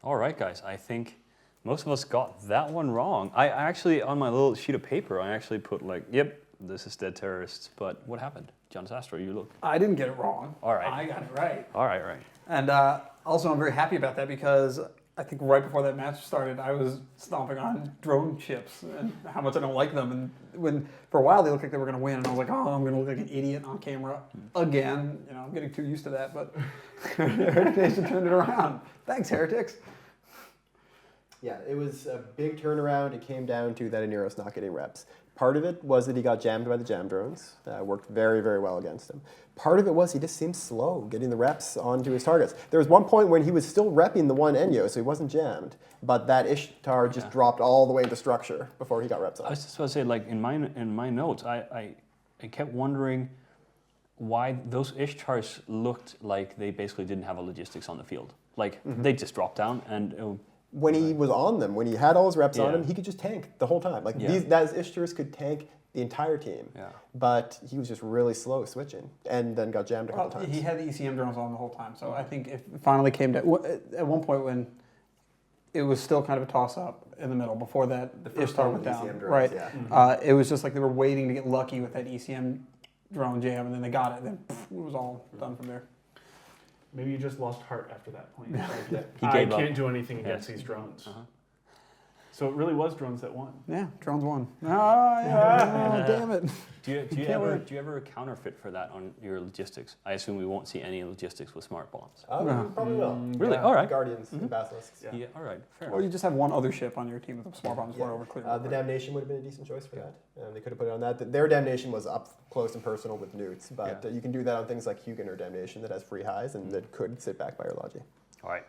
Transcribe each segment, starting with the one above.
All right, guys. I think most of us got that one wrong. I actually, on my little sheet of paper, I actually put like, yep, this is dead terrorists. But what happened? John Sastro, you look. I didn't get it wrong. All right. I got it right. All right, right. And also, I'm very happy about that because I think right before that match started, I was stomping on drone chips and how much I don't like them. And when for a while they looked like they were going to win, and I was like, oh, I'm going to look like an idiot on camera again. You know, I'm getting too used to that. But Heritage Nation turned it around. Thanks, Heretics. Yeah, it was a big turnaround. It came down to that Aniros not getting reps. Part of it was that he got jammed by the jam drones. Worked very, very well against him. Part of it was he just seemed slow getting the reps onto his targets. There was one point when he was still repping the one Enyo, so he wasn't jammed, but that Ishtar just dropped all the way into structure before he got reps on. I was just about to say, like in my notes, I kept wondering why those Ishtars looked like they basically didn't have a logistics on the field. Like they just dropped down and. When he was on them, when he had all his reps on him, he could just tank the whole time. Like those Ishtars could tank the entire team. Yeah. But he was just really slow switching, and then got jammed a couple times. He had the ECM drones on the whole time, so I think it finally came to at one point when it was still kind of a toss-up in the middle before that Ishtar went down. ECM drones, right. Yeah. It was just like they were waiting to get lucky with that ECM drone jam, and then they got it, and then it was all done from there. Maybe you just lost heart after that point. Like, He I gave up. can't do anything against these drones. So it really was drones that won. Yeah, drones won. Damn it. Do you ever counterfeit for that on your logistics? I assume we won't see any logistics with smart bombs. Oh, we probably will. Really? Yeah, all right. Guardians and Basilisks. Yeah. All right. Fair Or you just have one other ship on your team with smart bombs went over clear. The Damnation would have been a decent choice for that. They could have put it on that. Their Damnation was up close and personal with newts, but you can do that on things like Hugin or Damnation that has free highs and that could sit back by your Logi. All right.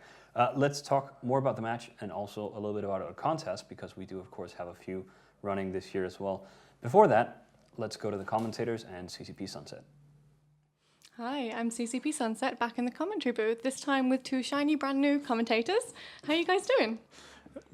Let's talk more about the match and also a little bit about our contest, because we do, of course, have a few running this year as well. Before that, let's go to the commentators and CCP Sunset. Hi, I'm CCP Sunset, back in the commentary booth, this time with two shiny brand new commentators. How are you guys doing?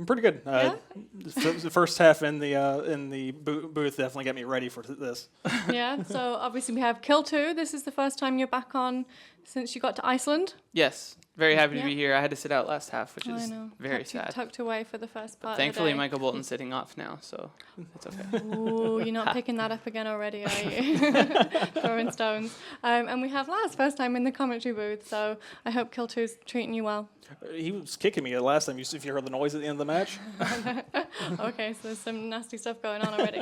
Pretty good. Yeah? The first half in the booth definitely got me ready for this. Yeah, so obviously we have Kill2. This is the first time you're back on since you got to Iceland. Yes, very happy to be here. I had to sit out last half, which I is know. very sad. Tucked away for the first part. Thankfully, of the day. Michael Bolton's sitting off now, so it's okay. Ooh, you're not picking that up again already, are you? Throwing stones. And we have Laz, first time in the commentary booth, so I hope Kill2's treating you well. He was kicking me the last time. If you heard the noise at the end of the match. Okay, so there's some nasty stuff going on already.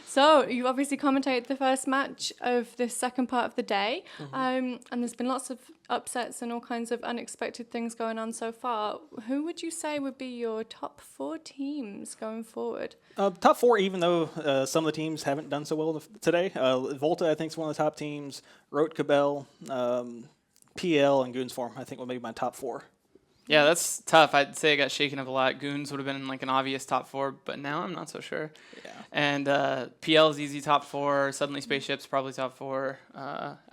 So you obviously commentated the first match of this second part of the day, and there's been lots of upsets and all kinds of unexpected things going on so far. Who would you say would be your top 4 teams going forward? Top 4, even though some of the teams haven't done so well today. Volta, I think, is one of the top teams. Rote Cabell, PL, and Goons Form, I think, will be my top 4. Yeah, that's tough. I'd say I got shaken up a lot. Goons would have been like an obvious top 4, but now I'm not so sure. Yeah. And PL's easy top 4. Suddenly Spaceship's probably top 4.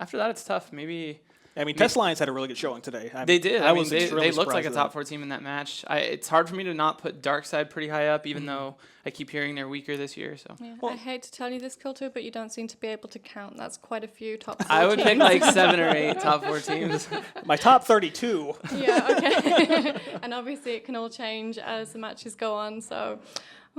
After that, it's tough. Maybe... I mean, Test Lions had a really good showing today. They did. I was they looked like a surprised top 4 team in that match. It's hard for me to not put Darkside pretty high up, even though I keep hearing they're weaker this year. So Yeah, I hate to tell you this, Kill2, but you don't seem to be able to count. That's quite a few top 4 I would teams. pick like 7 or 8 top 4 teams. My top 32. Yeah, okay. And obviously it can all change as the matches go on, so...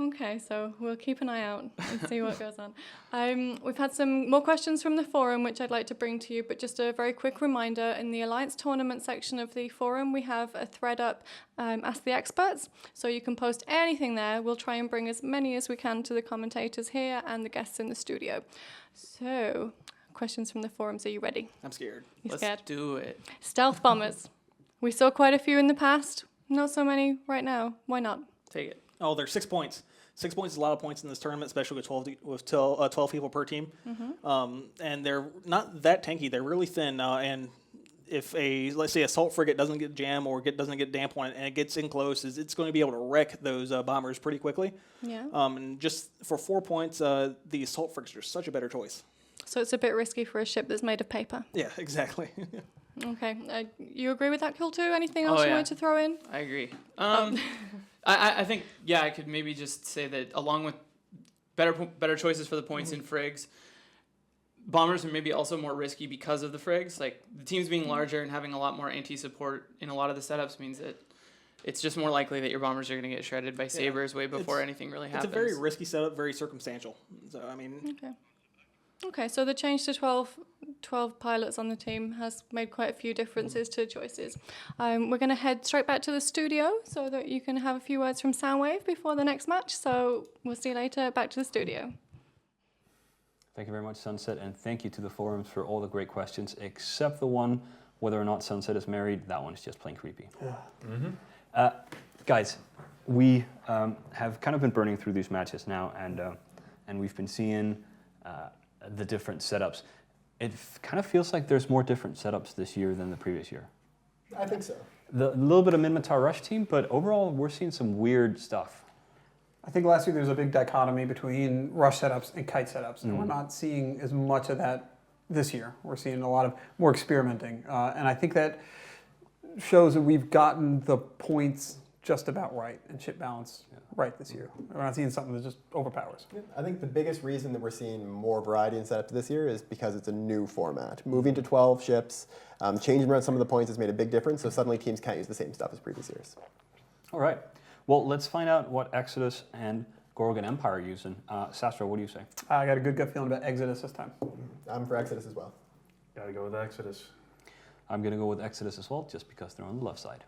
Okay, so we'll keep an eye out and see what goes on. We've had some more questions from the forum, which I'd like to bring to you, but just a very quick reminder, in the Alliance Tournament section of the forum, we have a thread up, Ask the Experts, so you can post anything there. We'll try and bring as many as we can to the commentators here and the guests in the studio. So, questions from the forums, are you ready? I'm scared. You scared? Let's do it. Stealth bombers. We saw quite a few in the past, not so many right now. Why not? Take it. Oh, they're 6 points. 6 points is a lot of points in this tournament, especially with 12 people per team. And they're not that tanky. They're really thin. And if let's say, assault frigate doesn't get jam or doesn't get damp on it and it gets in close, it's going to be able to wreck those bombers pretty quickly. Yeah. And just for 4 points, the assault frigates are such a better choice. So it's a bit risky for a ship that's made of paper. Yeah, exactly. Okay. You agree with that, Kill2? Anything else you wanted to throw in? I agree. I think, I could maybe just say that along with better choices for the points in frigs, bombers are maybe also more risky because of the frigs. Like, the teams being larger and having a lot more anti-support in a lot of the setups means that it's just more likely that your bombers are going to get shredded by sabers way before anything really happens. It's a very risky setup, very circumstantial. So I mean, Okay, so the change to 12 pilots on the team has made quite a few differences to choices. We're going to head straight back to the studio so that you can have a few words from Soundwave before the next match. So we'll see you later. Back to the studio. Thank you very much, Sunset, and thank you to the forums for all the great questions, except the one whether or not Sunset is married. That one is just plain creepy. Guys, we have kind of been burning through these matches now, and we've been seeing the different setups. It kind of feels like there's more different setups this year than the previous year. I think so. The little bit of Minmatar Rush team, but overall we're seeing some weird stuff. I think last year there was a big dichotomy between rush setups and kite setups, and we're not seeing as much of that this year. We're seeing a lot of more experimenting, and I think that shows that we've gotten the points just about right and ship balance right this year. We're not seeing something that just overpowers. Yeah, I think the biggest reason that we're seeing more variety in setups this year is because it's a new format. Moving to 12 ships, changing around some of the points has made a big difference, so suddenly teams can't use the same stuff as previous years. All right. Well, let's find out what Exodus and Gorgon Empire are using. Sastra, what do you say? I got a good gut feeling about Exodus this time. I'm for Exodus as well. Gotta go with Exodus. I'm going to go with Exodus as well, just because they're on the left side.